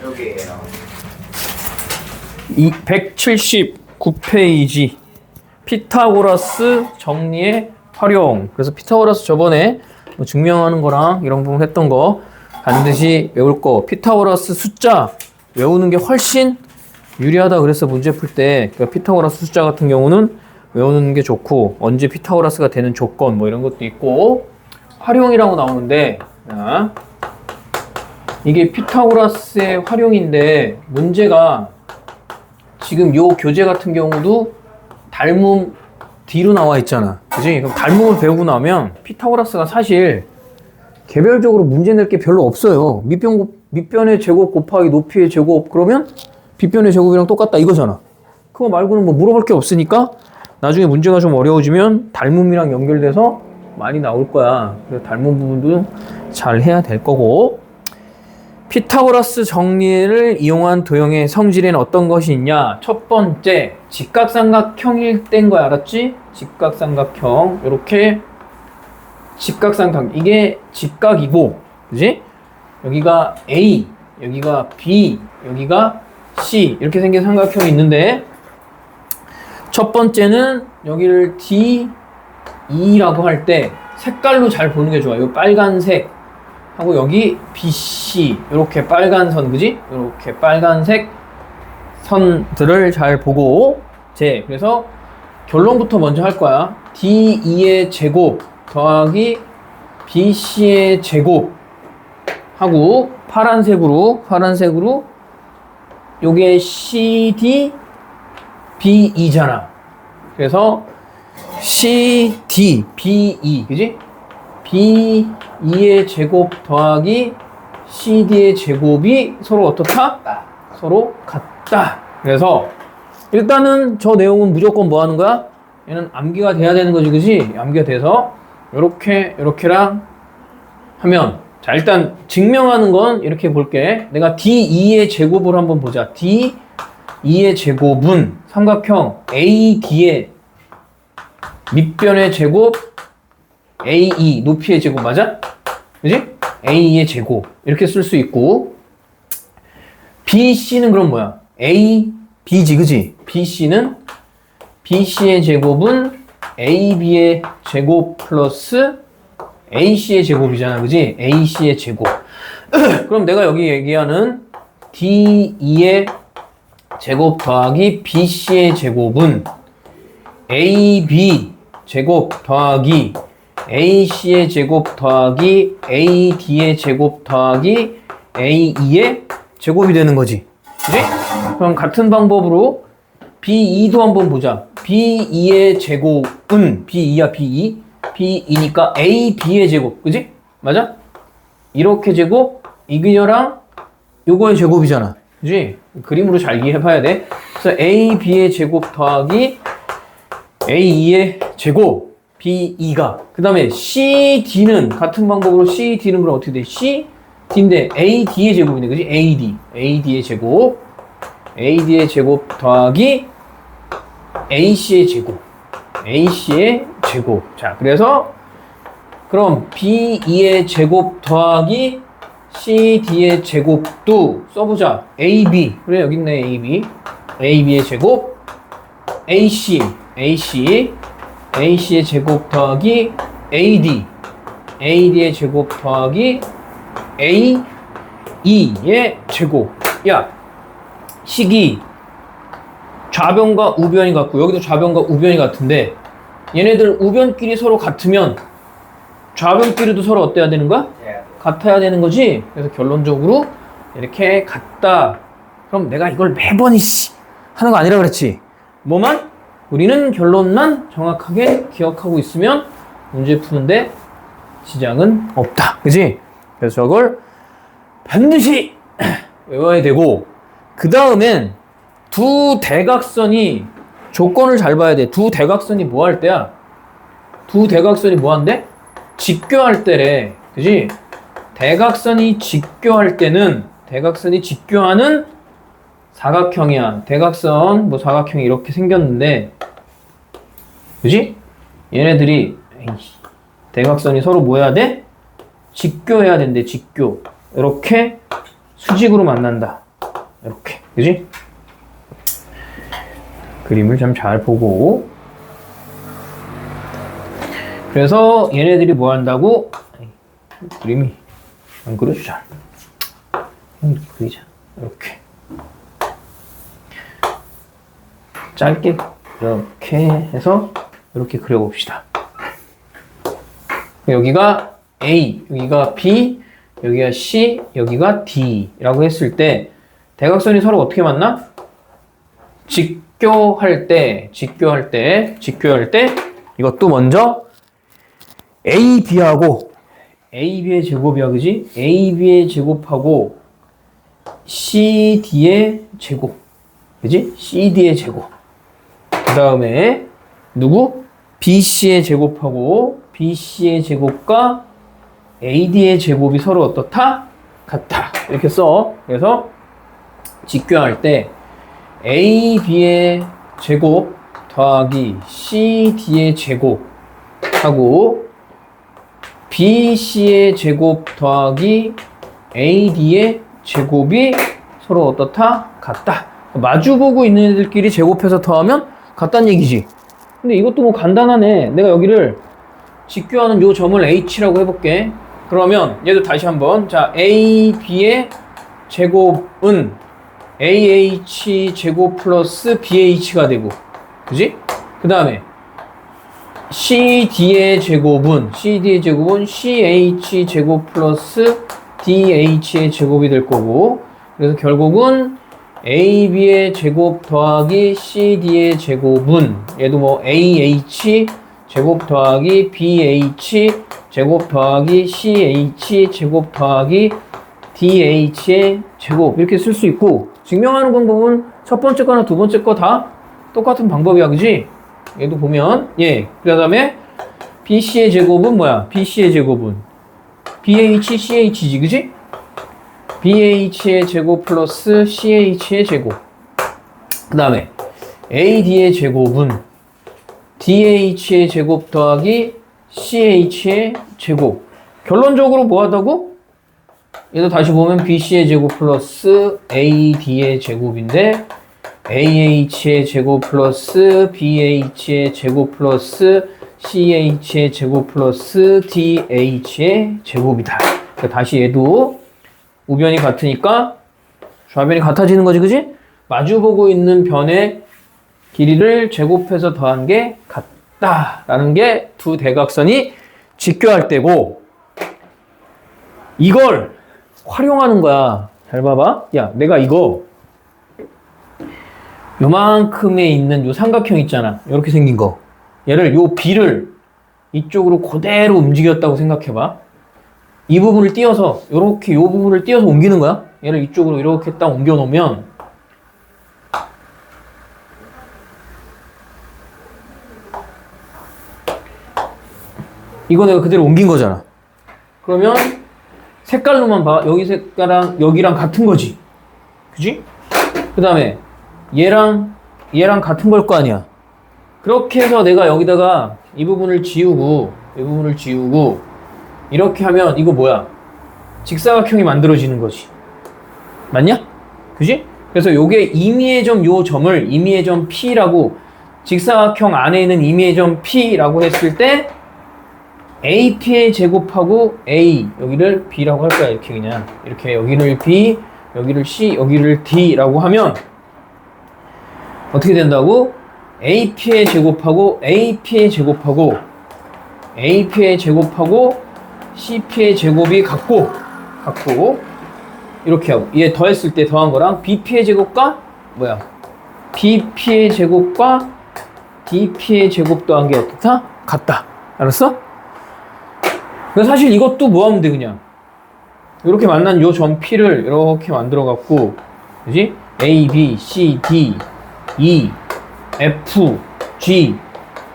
여기에요. 179페이지 피타고라스 정리의 활용. 그래서 피타고라스 저번에 뭐 증명하는 거랑 이런 부분 했던 거 반드시 외울 거. 피타고라스 숫자 외우는 게 훨씬 유리하다 그래서 문제 풀 때 그러니까 피타고라스 숫자 같은 경우는 외우는 게 좋고 언제 피타고라스가 되는 조건 뭐 이런 것도 있고 활용이라고 나오는데 이게 피타고라스의 활용인데 문제가 지금 요 교재 같은 경우도 닮음 뒤로 나와 있잖아. 그지? 그럼 닮음을 배우고 나면 피타고라스가 사실 개별적으로 문제 낼 게 별로 없어요. 밑변의 제곱 곱하기 높이의 제곱 그러면 빗변의 제곱이랑 똑같다 이거잖아. 그거 말고는 뭐 물어볼 게 없으니까 나중에 문제가 좀 어려워지면 닮음이랑 연결돼서 많이 나올 거야. 그래서 닮은 부분도 잘 해야 될 거고. 피타고라스 정리를 이용한 도형의 성질에는 어떤 것이 있냐? 첫 번째, 직각삼각형일 때인 거 알았지? 직각삼각형. 이렇게 직각삼각형. 이게 직각이고, 그지? 여기가 A, 여기가 B, 여기가 C. 이렇게 생긴 삼각형이 있는데, 첫 번째는 여기를 D, E라고 할 때 색깔로 잘 보는 게 좋아요. 빨간색. 하고 여기 BC 이렇게 빨간 선 그지? 이렇게 빨간색 선들을 잘 보고 그래서 결론부터 먼저 할 거야. DE의 제곱 더하기 BC의 제곱 하고 파란색으로 요게 CD BE잖아. 그래서 CD BE 그지? B2의 제곱 더하기 CD의 제곱이 서로 어떻다? 서로 같다. 그래서 일단은 저 내용은 무조건 뭐 하는 거야? 얘는 암기가 돼야 되는 거지, 그지? 암기가 돼서 요렇게랑 하면 자 일단 증명하는 건 이렇게 볼게. 내가 D2의 제곱을 한번 보자. D2의 제곱은 삼각형 AD의 밑변의 제곱 AE 높이의 제곱 맞아? 그지? AE의 제곱 이렇게 쓸 수 있고 BC는 그럼 뭐야? AB지 그지? BC의 제곱은 AB의 제곱 플러스 AC의 제곱이잖아 그지? AC의 제곱 그럼 내가 여기 얘기하는 D2의 제곱 더하기 BC의 제곱은 AB 제곱 더하기 AC의 제곱 더하기 AD의 제곱 더하기 AE의 제곱이 되는 거지. 그지? 그럼 같은 방법으로 B2도 한번 보자. B2의 제곱은 B2야 B2. B2니까 AB의 제곱. 그지? 맞아? 이렇게 제곱 이거랑 요거의 제곱이잖아. 그지? 그림으로 잘 이해해봐야 돼. 그래서 AB의 제곱 더하기 AE의 제곱 B2가 그 다음에 CD는 같은 방법으로 CD는 그럼 어떻게 돼? CD인데 AD의 제곱이네 그지? AD의 제곱 더하기 AC의 제곱 자 그래서 그럼 B2의 제곱 더하기 CD의 제곱도 써보자. AB 그래 여기 있네 AB의 제곱 AC의 제곱 더하기 AD의 제곱 더하기 AE의 제곱. 야, 식이 좌변과 우변이 같고 여기도 좌변과 우변이 같은데 얘네들 우변끼리 서로 같으면 좌변끼리도 서로 어때야 되는 거야? 같아야 되는 거지. 그래서 결론적으로 이렇게 같다. 그럼 내가 이걸 매번 하는 거 아니라 그랬지. 뭐만? 우리는 결론만 정확하게 기억하고 있으면 문제 푸는데 지장은 없다. 그지? 그래서 저걸 반드시 외워야 되고 그 다음엔 두 대각선이 조건을 잘 봐야 돼. 두 대각선이 뭐 할 때야? 두 대각선이 뭐 한대? 직교할 때래. 그지? 대각선이 직교할 때는 대각선이 직교하는 사각형이야. 대각선 사각형이 이렇게 생겼는데 그지? 얘네들이 대각선이 서로 뭐 해야 돼? 직교해야 된대. 직교. 이렇게 수직으로 만난다. 이렇게. 그지? 그림을 좀 잘 보고. 그래서 얘네들이 뭐 한다고? 그림이 안 그려주잖아. 이렇게 그리자. 이렇게. 짧게 이렇게 해서 이렇게 그려봅시다. 여기가 A, 여기가 B, 여기가 C, 여기가 D라고 했을 때 대각선이 서로 어떻게 만나? 직교할 때 이것도 먼저 AB하고 AB의 제곱이야, 그지? AB의 제곱하고 CD의 제곱, 그지? CD의 제곱. 그 다음에 누구? BC의 제곱하고 BC의 제곱과 AD의 제곱이 서로 어떻다? 같다. 이렇게 써. 그래서 직교할 때 AB의 제곱 더하기 CD의 제곱하고 BC의 제곱 더하기 AD의 제곱이 서로 어떻다? 같다. 마주보고 있는 애들끼리 제곱해서 더하면 같다는 얘기지. 근데 이것도 뭐 간단하네. 내가 여기를 직교하는 요 점을 H라고 해볼게. 그러면 얘도 다시 한번, 자, AB의 제곱은 AH 제곱 플러스 BH가 되고, 그지? 그 다음에 CD의 제곱은 CH 제곱 플러스 DH의 제곱이 될 거고, 그래서 결국은 AB의 제곱 더하기 CD의 제곱은 얘도 뭐 AH 제곱 더하기 BH 제곱 더하기 CH 제곱 더하기 DH의 제곱 이렇게 쓸 수 있고, 증명하는 방법은 첫 번째 거나 두 번째 거 다 똑같은 방법이야, 그지? 얘도 보면 그 다음에 BC의 제곱은 뭐야? BC의 제곱은 BH CH지, 그지? BH의 제곱 플러스 CH의 제곱. 그 다음에 AD의 제곱은 DH의 제곱 더하기 CH의 제곱. 결론적으로 뭐 하다고? 얘도 다시 보면 BC의 제곱 플러스 AD의 제곱인데 AH의 제곱 플러스 BH의 제곱 플러스 CH의 제곱 플러스 DH의 제곱이다. 다시 얘도 우변이 같으니까 좌변이 같아지는 거지, 그지? 마주보고 있는 변의 길이를 제곱해서 더한 게 같다라는 게 두 대각선이 직교할 때고, 이걸 활용하는 거야. 잘 봐봐. 야, 내가 이거 요만큼에 있는 요 삼각형 있잖아. 이렇게 생긴 거. 얘를 요 B를 이쪽으로 그대로 움직였다고 생각해봐. 이 부분을 띄어서 요렇게 요 부분을 띄어서 옮기는 거야. 얘를 이쪽으로 이렇게 딱 옮겨 놓으면 이거 내가 그대로 옮긴 거잖아. 그러면 색깔로만 봐. 여기 색깔랑 여기랑 같은 거지. 그지? 그 다음에 얘랑 같은 걸 거 아니야. 그렇게 해서 내가 여기다가 이 부분을 지우고 이렇게 하면 이거 뭐야? 직사각형이 만들어지는 거지. 맞냐? 그지? 그래서 요게 임의의 점, 요 점을 임의의 점 P라고, 직사각형 안에 있는 임의의 점 P라고 했을 때 AP의 제곱하고 A, 여기를 B라고 할 거야. 이렇게 그냥. 이렇게 여기를 B, 여기를 C, 여기를 D라고 하면 어떻게 된다고? AP의 제곱하고 AP의 제곱하고 AP의 제곱하고 CP의 제곱이 같고 이렇게 하고, 얘 더했을 때 더한 거랑 BP의 제곱과 뭐야? BP의 제곱과 DP의 제곱 더한 게 어떻다? 같다. 알았어? 그래서 사실 이것도 뭐 하면 돼, 그냥. 이렇게 만난 요 점 P를 이렇게 만들어 갖고, 그지? A, B, C, D, E, F, G,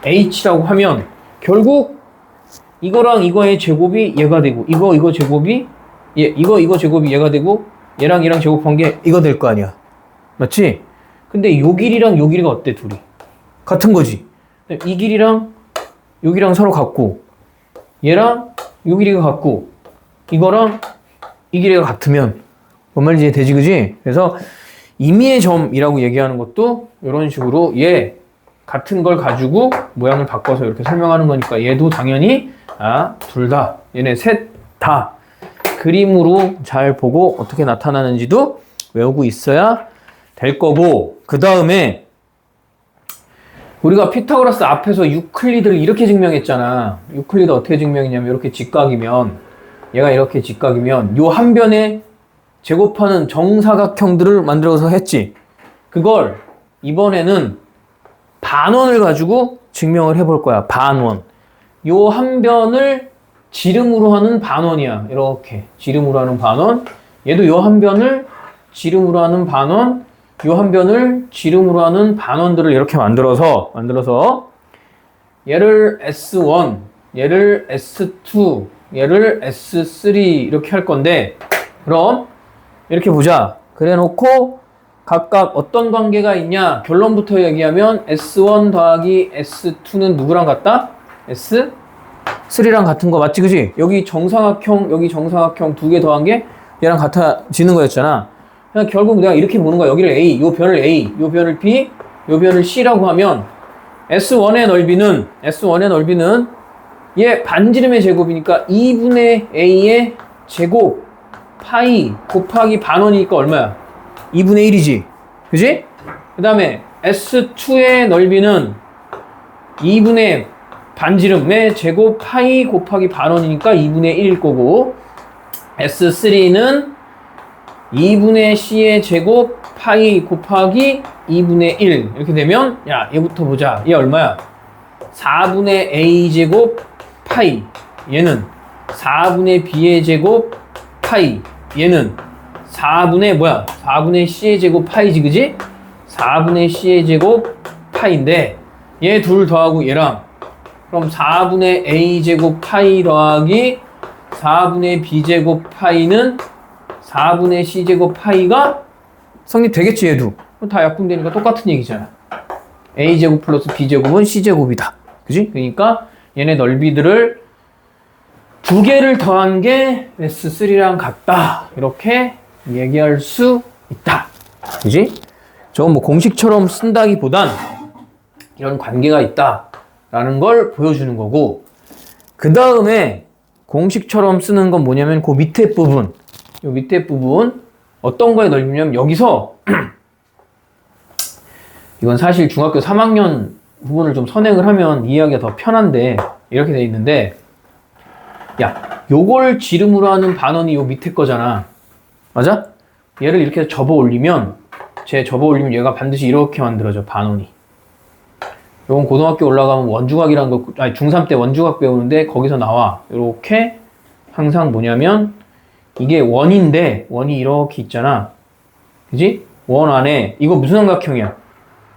H라고 하면 결국 이거랑 이거의 제곱이 얘가 되고, 이거 제곱이 이거 제곱이 얘가 되고, 얘랑 제곱한 게 이거 될 거 아니야. 맞지? 근데 요 길이랑 요 길이가 어때, 둘이? 같은 거지. 이 길이랑 여기랑 서로 같고, 얘랑 요 길이가 같고, 이거랑 이 길이가 같으면 뭔 말인지 이해되지, 그지? 그래서 임의의 점이라고 얘기하는 것도 이런 식으로 얘 같은 걸 가지고 모양을 바꿔서 이렇게 설명하는 거니까 얘도 당연히 둘 다, 얘네 셋 다 그림으로 잘 보고 어떻게 나타나는지도 외우고 있어야 될 거고, 그 다음에 우리가 피타고라스 앞에서 유클리드를 이렇게 증명했잖아. 유클리드 어떻게 증명했냐면 이렇게 직각이면, 얘가 이렇게 직각이면 요 한 변에 제곱하는 정사각형들을 만들어서 했지. 그걸 이번에는 반원을 가지고 증명을 해볼 거야. 반원. 요 한 변을 지름으로 하는 반원이야. 이렇게 지름으로 하는 반원. 얘도 요 한 변을 지름으로 하는 반원, 요 한 변을 지름으로 하는 반원들을 이렇게 만들어서 얘를 S1, 얘를 S2, 얘를 S3 이렇게 할 건데, 그럼 이렇게 보자. 그래 놓고 각각 어떤 관계가 있냐? 결론부터 얘기하면 S1 더하기 S2는 누구랑 같다? S3랑 같은 거 맞지, 그지? 여기 정사각형 두 개 더한 게 얘랑 같아지는 거였잖아. 그냥 결국 내가 이렇게 보는 거야. 여기를 A, 요 변을 A, 요 변을 B, 요 변을 C라고 하면 S1의 넓이는 얘 반지름의 제곱이니까 2분의 A의 제곱 파이 곱하기 반원이니까 얼마야? 2분의 1이지. 그지? 그 다음에 S2의 넓이는 2분의 반지름의 제곱 파이 곱하기 반원이니까 2분의 1일 거고, S3는 2분의 C의 제곱 파이 곱하기 2분의 1 이렇게 되면, 야 얘부터 보자. 얘 얼마야? 4분의 A 제곱 파이, 얘는 4분의 B의 제곱 파이, 얘는 4분의 C의 제곱 파이지, 그지? 4분의 C의 제곱 파이인데 얘 둘 더하고 얘랑, 그럼 4분의 A 제곱 파이 더하기 4분의 B 제곱 파이는 4분의 C 제곱 파이가 성립되겠지. 얘도 다 약분되니까 똑같은 얘기잖아. A 제곱 플러스 B 제곱은 C 제곱이다, 그지? 그러니까 얘네 넓이들을 두 개를 더한 게 S3랑 같다, 이렇게 얘기할 수 있다, 그지? 저건 뭐 공식처럼 쓴다기보단 이런 관계가 있다라는 걸 보여주는 거고, 그 다음에 공식처럼 쓰는 건 뭐냐면 그 밑에 부분, 요 밑에 부분 어떤 거에 넓이냐면 여기서 이건 사실 중학교 3학년 부분을 좀 선행을 하면 이해하기가 더 편한데 이렇게 돼 있는데, 야 요걸 지름으로 하는 반원이 요 밑에 거잖아, 맞아? 얘를 이렇게 접어 올리면 얘가 반드시 이렇게 만들어져, 반원이. 요건 고등학교 올라가면 원주각이라는 거, 아니 중3 때 원주각 배우는데 거기서 나와. 요렇게 항상 뭐냐면 이게 원인데, 원이 이렇게 있잖아, 그지? 원 안에 이거 무슨 삼각형이야?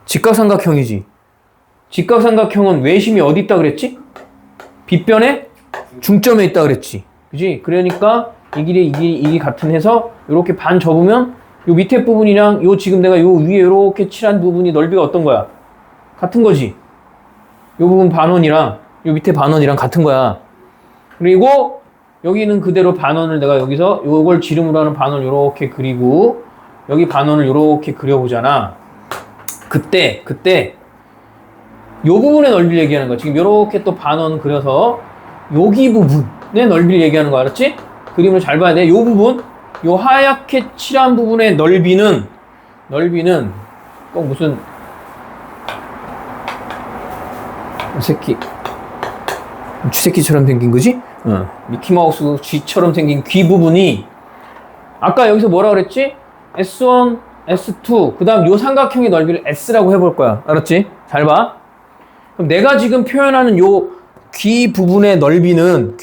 직각삼각형이지. 직각삼각형은 외심이 어디 있다 그랬지? 빗변에 중점에 있다 그랬지, 그지? 그러니까 이 길이 같은 해서 이렇게 반 접으면 요 밑에 부분이랑 요 지금 내가 요 위에 이렇게 칠한 부분이 넓이가 어떤 거야? 같은 거지. 요 부분 반원이랑 요 밑에 반원이랑 같은 거야. 그리고 여기는 그대로 반원을 내가 여기서 요걸 지름으로 하는 반원을 요렇게 그리고 여기 반원을 요렇게 그려보잖아. 그때 요 부분의 넓이를 얘기하는 거야. 지금 요렇게 또 반원 그려서 여기 부분의 넓이를 얘기하는 거, 알았지? 그림을 잘 봐야 돼. 요 부분, 요 하얗게 칠한 부분의 넓이는 꼭 무슨 쥐새끼처럼 생긴 거지? 미키마우스 쥐처럼 생긴 귀 부분이 아까 여기서 뭐라 그랬지? S1, S2, 그 다음 요 삼각형의 넓이를 S라고 해볼 거야. 알았지? 잘 봐. 그럼 내가 지금 표현하는 요 귀 부분의 넓이는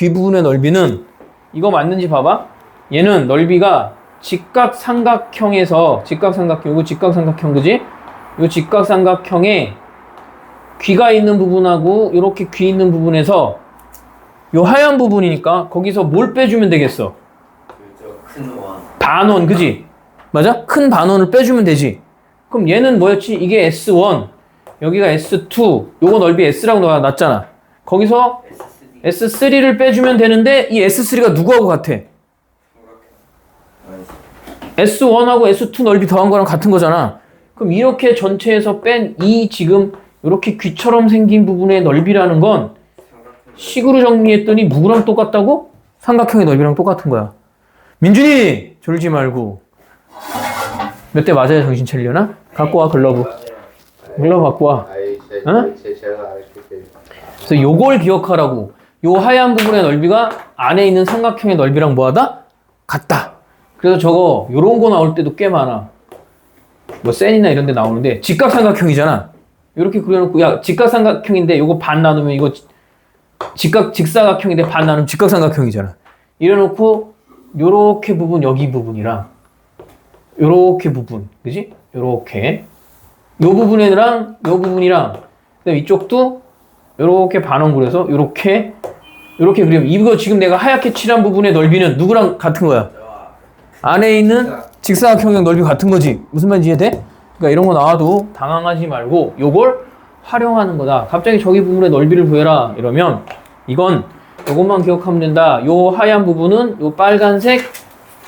이거 맞는지 봐봐. 얘는 넓이가 직각삼각형에서, 이거 직각삼각형, 그지? 요 직각삼각형에 귀가 있는 부분하고 이렇게 귀 있는 부분에서 요 하얀 부분이니까 거기서 뭘 빼주면 되겠어? 큰 원. 반원, 그지? 맞아? 큰 반원을 빼주면 되지. 그럼 얘는 뭐였지? 이게 S1, 여기가 S2, 요거 넓이 S라고 놨잖아. 거기서 S3를 빼주면 되는데 이 S3가 누구하고 같아? S1하고 S2 넓이 더한 거랑 같은 거잖아. 그럼 이렇게 전체에서 뺀 이 지금 이렇게 귀처럼 생긴 부분의 넓이라는 건 식으로 정리했더니 누구랑 똑같다고? 삼각형의 넓이랑 똑같은 거야. 민준이! 졸지 말고. 몇 대 맞아야 정신 차리려나? 갖고 와, 글러브. 글러브 갖고 와. 어? 그래서 요걸 기억하라고. 요 하얀 부분의 넓이가 안에 있는 삼각형의 넓이랑 뭐하다? 같다. 그래서 저거 요런 거 나올 때도 꽤 많아. 뭐 센이나 이런 데 나오는데 직각삼각형이잖아. 이렇게 그려놓고 야 직각삼각형인데 요거 반 나누면 이거 직사각형인데 반 나누면 직각삼각형이잖아. 이래놓고 요렇게 부분 여기 부분이랑 요렇게 부분 그지? 요렇게 요 부분이랑 요 부분이랑 그다음에 이쪽도 요렇게 반원그려서 요렇게 그리면 이거 지금 내가 하얗게 칠한 부분의 넓이는 누구랑 같은 거야? 안에 있는 직사각형의 넓이 같은 거지. 무슨 말인지 이해돼? 그러니까 이런 거 나와도 당황하지 말고 요걸 활용하는 거다. 갑자기 저기 부분의 넓이를 구해라 이러면 이건 요것만 기억하면 된다. 요 하얀 부분은 요 빨간색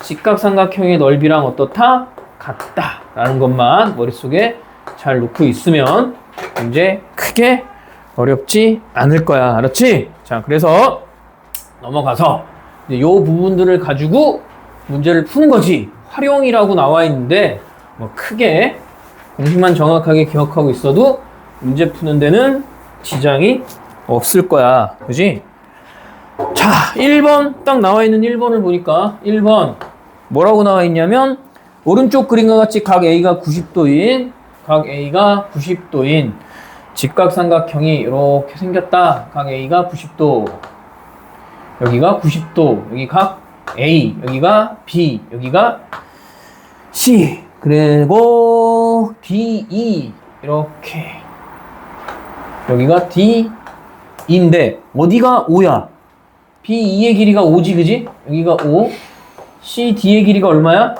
직각삼각형의 넓이랑 어떻다? 같다 라는 것만 머릿속에 잘 놓고 있으면 문제 크게 어렵지 않을 거야. 알았지? 자, 그래서 넘어가서 이제 요 부분들을 가지고 문제를 푸는 거지. 활용이라고 나와 있는데 뭐 크게 공식만 정확하게 기억하고 있어도 문제 푸는 데는 지장이 없을 거야. 그지? 자, 1번 딱 나와 있는 1번을 보니까 1번 뭐라고 나와 있냐면 오른쪽 그림과 같이 각 A가 90도인 직각삼각형이 이렇게 생겼다. 각 A가 90도. 여기가 90도. 여기 각 A. 여기가 B. 여기가 C. 그리고 DE. 이렇게. 여기가 D인데 어디가 5야? BE의 길이가 5지, 그지? 여기가 5. CD의 길이가 얼마야?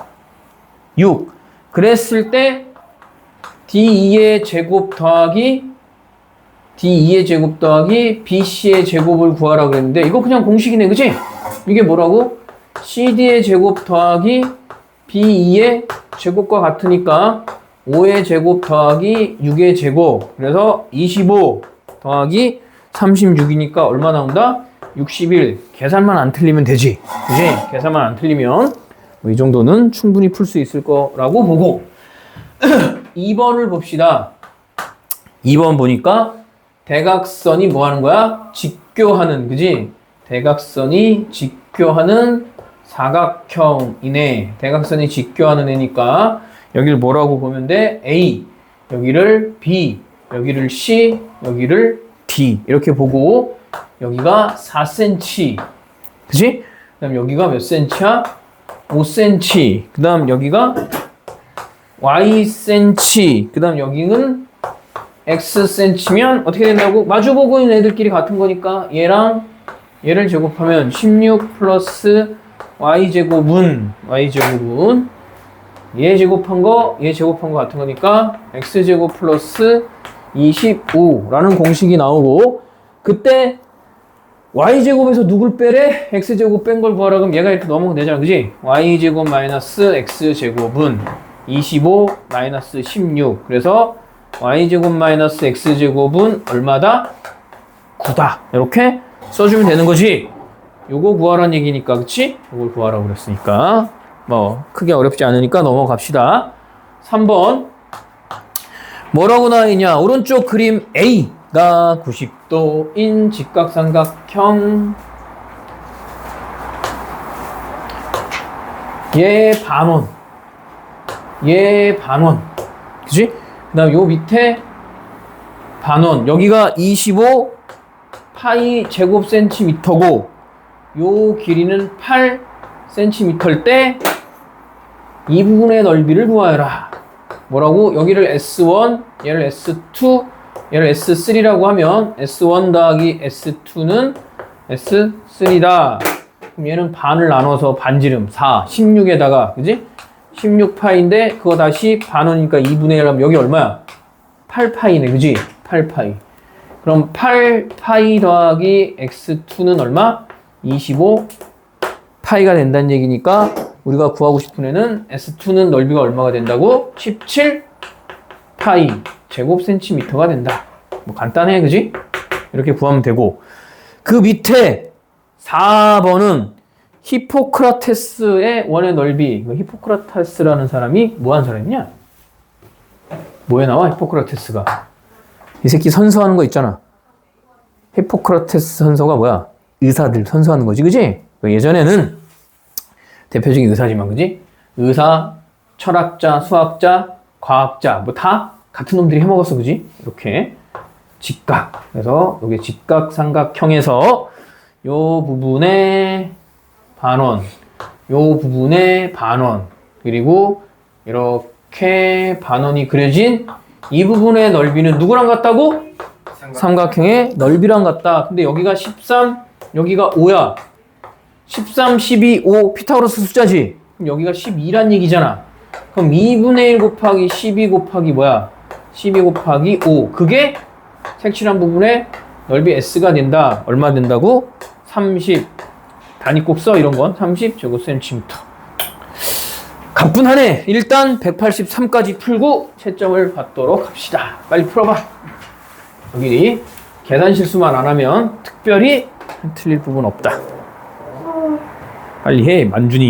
6. 그랬을 때 D2의 제곱 더하기 BC의 제곱을 구하라고 했는데 이거 그냥 공식이네, 그치? 이게 뭐라고? CD의 제곱 더하기 B2의 제곱과 같으니까 5의 제곱 더하기 6의 제곱. 그래서 25 더하기 36이니까 얼마 나온다? 61. 계산만 안 틀리면 되지. 그치? 계산만 안 틀리면 뭐 이 정도는 충분히 풀 수 있을 거라고 보고 2번을 봅시다. 2번 보니까 대각선이 뭐 하는 거야? 직교하는, 그지? 대각선이 직교하는 사각형이네. 대각선이 직교하는 애니까 여기를 뭐라고 보면 돼? A, 여기를 B, 여기를 C, 여기를 D 이렇게 보고 여기가 4cm, 그지? 그 다음 여기가 몇 cm야? 5cm. 그 다음 여기가 Ycm. 그 다음 여기는 Xcm면 어떻게 된다고? 마주보고 있는 애들끼리 같은 거니까 얘랑 얘를 제곱하면 16 플러스 Y제곱은 얘 제곱한 거 같은 거니까 X제곱 플러스 25라는 공식이 나오고 그때 Y제곱에서 누굴 빼래? X제곱 뺀 걸 구하라 그러면 얘가 이렇게 넘어가면 되잖아, 그지? Y제곱 마이너스 X제곱은 25 마이너스 16. 그래서 Y제곱 마이너스 X제곱은 얼마다? 9다. 이렇게 써주면 되는 거지. 요거 구하라는 얘기니까, 그치? 요걸 구하라고 그랬으니까. 뭐, 크게 어렵지 않으니까 넘어갑시다. 3번. 뭐라고 나와있냐? 오른쪽 그림 A가 90도인 직각삼각형. 얘 반원. 그치? 그 다음 요 밑에 반원. 여기가 25 파이 제곱 센티미터고 요 길이는 8cm일 때 이 부분의 넓이를 구하여라. 뭐라고? 여기를 S1, 얘를 S2, 얘를 S3라고 하면 S1 더하기 S2는 S3다. 그럼 얘는 반을 나눠서 반지름 4, 16에다가 그지? 16파이인데 그거 다시 반원이니까 2분의 1 하면 여기 얼마야? 8파이네, 그지? 8파이. 그럼 8파이 더하기 x2는 얼마? 25파이가 된다는 얘기니까 우리가 구하고 싶은 애는 S2는 넓이가 얼마가 된다고? 17 파이 제곱 센티미터가 된다. 뭐 간단해, 그지? 이렇게 구하면 되고, 그 밑에 4번은 히포크라테스의 원의 넓이. 히포크라테스라는 사람이 뭐 한 사람이냐? 뭐에 나와? 히포크라테스가 이 새끼 선서하는 거 있잖아. 히포크라테스 선서가 뭐야? 의사들 선서하는 거지, 그지? 예전에는 대표적인 의사지만, 그지? 의사, 철학자, 수학자, 과학자 뭐 다 같은 놈들이 해먹었어, 그지? 이렇게 직각. 그래서 여기 직각삼각형에서 요 부분에 반원, 요 부분에 반원, 그리고 이렇게 반원이 그려진 이 부분의 넓이는 누구랑 같다고? 삼각형의 넓이랑 같다. 근데 여기가 13, 여기가 5야. 13, 12, 5 피타고라스 숫자지. 그럼 여기가 12란 얘기잖아. 그럼 2분의 1 곱하기 12 곱하기 뭐야? 12 곱하기 5. 그게 색칠한 부분의 넓이 S가 된다. 얼마 된다고? 30. 단위 꼭 써, 이런 건. 30 제곱센티미터. 가뿐하네. 일단 183까지 풀고 채점을 받도록 합시다. 빨리 풀어봐. 여기 계산 실수만 안 하면 특별히 틀릴 부분 없다. 빨리 해, 만준이.